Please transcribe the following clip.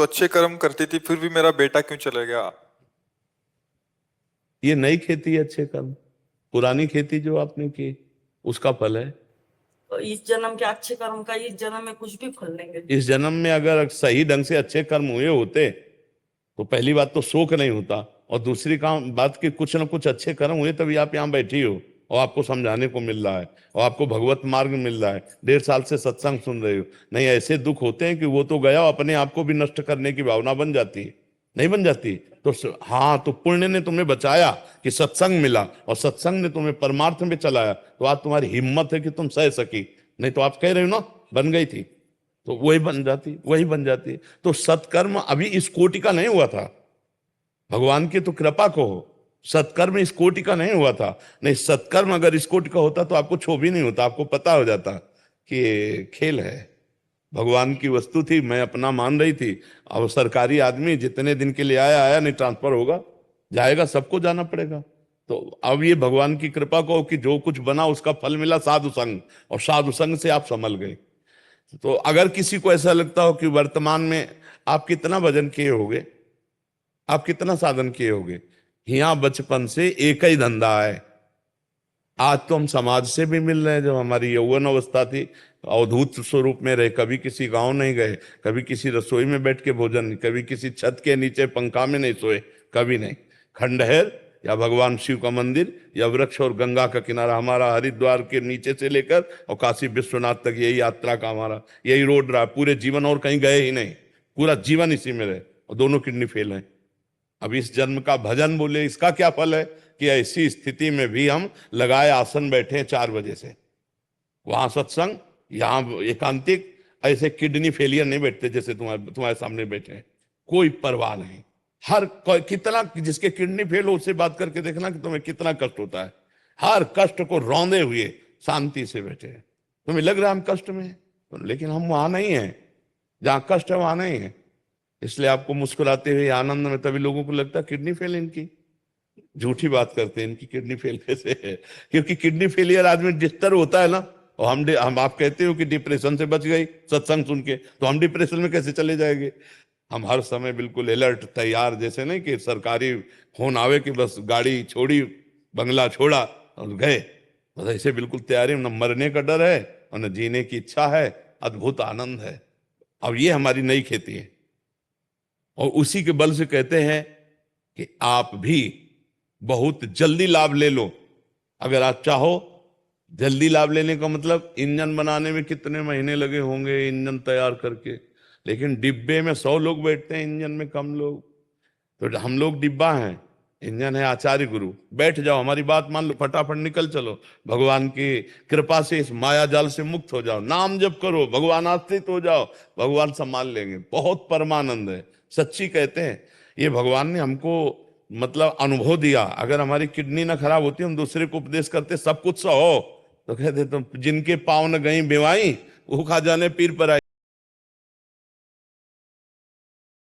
तो अच्छे कर्म करती थी, फिर भी मेरा बेटा क्यों चला गया? ये नई खेती है, अच्छे कर्म। पुरानी खेती जो आपने की उसका फल है। तो इस जन्म के अच्छे कर्म का इस जन्म में कुछ भी फल लेंगे। इस जन्म में अगर सही ढंग से अच्छे कर्म हुए होते तो पहली बात तो शोक नहीं होता, और दूसरी काम बात कि कुछ ना कुछ अच्छे कर्म हुए तभी आप यहाँ बैठी हो और आपको समझाने को मिल रहा है और आपको भगवत मार्ग मिल रहा है। 1.5 साल से सत्संग सुन रहे हो। नहीं, ऐसे दुख होते हैं कि वो तो गया, अपने आप को भी नष्ट करने की भावना बन जाती है। नहीं बन जाती? तो हाँ, तो पुण्य ने तुम्हें बचाया कि सत्संग मिला, और सत्संग ने तुम्हें परमार्थ में चलाया, तो आज तुम्हारी हिम्मत है कि तुम सह सकी। नहीं तो आप कह रहे हो ना बन गई थी, तो वही बन जाती, वही बन जाती। तो सत्कर्म अभी इस कोटि का नहीं हुआ था, भगवान की तो कृपा को हो। सत्कर्म इस कोटि का नहीं हुआ था। नहीं, सत्कर्म अगर इस कोटि का होता तो आपको क्षोभ ही नहीं होता, आपको पता हो जाता कि ये खेल है, भगवान की वस्तु थी, मैं अपना मान रही थी। अब सरकारी आदमी जितने दिन के लिए आया आया, नहीं ट्रांसफर होगा, जाएगा, सबको जाना पड़ेगा। तो अब ये भगवान की कृपा को कि जो कुछ बना उसका फल मिला साधु संग, और साधु संग से आप संभल गए। तो अगर किसी को ऐसा लगता हो कि वर्तमान में आप कितना भजन किए होगे, आप कितना साधन किए होगे, यहाँ बचपन से एक ही धंधा है। आज तो हम समाज से भी मिल रहे हैं। जब हमारी यौवन अवस्था थी, अवधूत स्वरूप में रहे, कभी किसी गांव नहीं गए, कभी किसी रसोई में बैठ के भोजन नहीं, कभी किसी छत के नीचे पंखा में नहीं सोए, कभी नहीं। खंडहर या भगवान शिव का मंदिर या वृक्ष और गंगा का किनारा, हमारा हरिद्वार के नीचे से लेकर और काशी विश्वनाथ तक यही यात्रा का हमारा यही रोड रहा पूरे जीवन, और कहीं गए ही नहीं, पूरा जीवन इसी में रहे, और दोनों किडनी फेल हैं। अब इस जन्म का भजन बोले, इसका क्या फल है कि ऐसी स्थिति में भी हम लगाए आसन बैठे हैं 4 बजे से, वहां सत्संग, यहाँ एकांतिक। ऐसे किडनी फेलियर नहीं बैठते जैसे तुम्हारे सामने बैठे हैं, कोई परवाह नहीं। हर कितना जिसके किडनी फेल हो उससे बात करके देखना कि तुम्हें कितना कष्ट होता है। हर कष्ट को रौंदे हुए शांति से बैठे हैं। तुम्हें लग रहा है हम कष्ट में हैं, लेकिन हम वहां नहीं हैं, जहां कष्ट है वहां नहीं है। इसलिए आपको मुस्कुराते हुए आनंद में, तभी लोगों को लगता है किडनी फेल इनकी। झूठी बात करते हैं, इनकी किडनी फेल कैसे है? क्योंकि किडनी फेलियर आदमी डिस्टर्ब होता है ना, और हम आप कहते हो कि डिप्रेशन से बच गई सत्संग सुन के, तो हम डिप्रेशन में कैसे चले जाएंगे? हम हर समय बिल्कुल अलर्ट तैयार, जैसे नहीं कि सरकारी फोन आवे कि बस गाड़ी छोड़ी, बंगला छोड़ा और गए, बस ऐसे बिल्कुल तैयारी। न मरने का डर है और न जीने की इच्छा है, अद्भुत आनंद है। अब ये हमारी नई खेती है, और उसी के बल से कहते हैं कि आप भी बहुत जल्दी लाभ ले लो। अगर आप चाहो जल्दी लाभ लेने का मतलब, इंजन बनाने में कितने महीने लगे होंगे इंजन तैयार करके, लेकिन डिब्बे में 100 लोग बैठते हैं, इंजन में कम लोग। तो हम लोग डिब्बा हैं, इंजन है आचार्य गुरु। बैठ जाओ, हमारी बात मान लो, फटाफट निकल चलो, भगवान की कृपा से इस माया जाल से मुक्त हो जाओ, नाम जप करो, भगवान आश्रित हो जाओ, भगवान संभाल लेंगे। बहुत परमानंद है, सच्ची कहते हैं। ये भगवान ने हमको मतलब अनुभव दिया। अगर हमारी किडनी ना खराब होती, हम दूसरे को उपदेश करते सब कुछ सहो, तो कहते तुम जिनके पाँव न गई बेवाई, वो खा जाने पीर पर आई।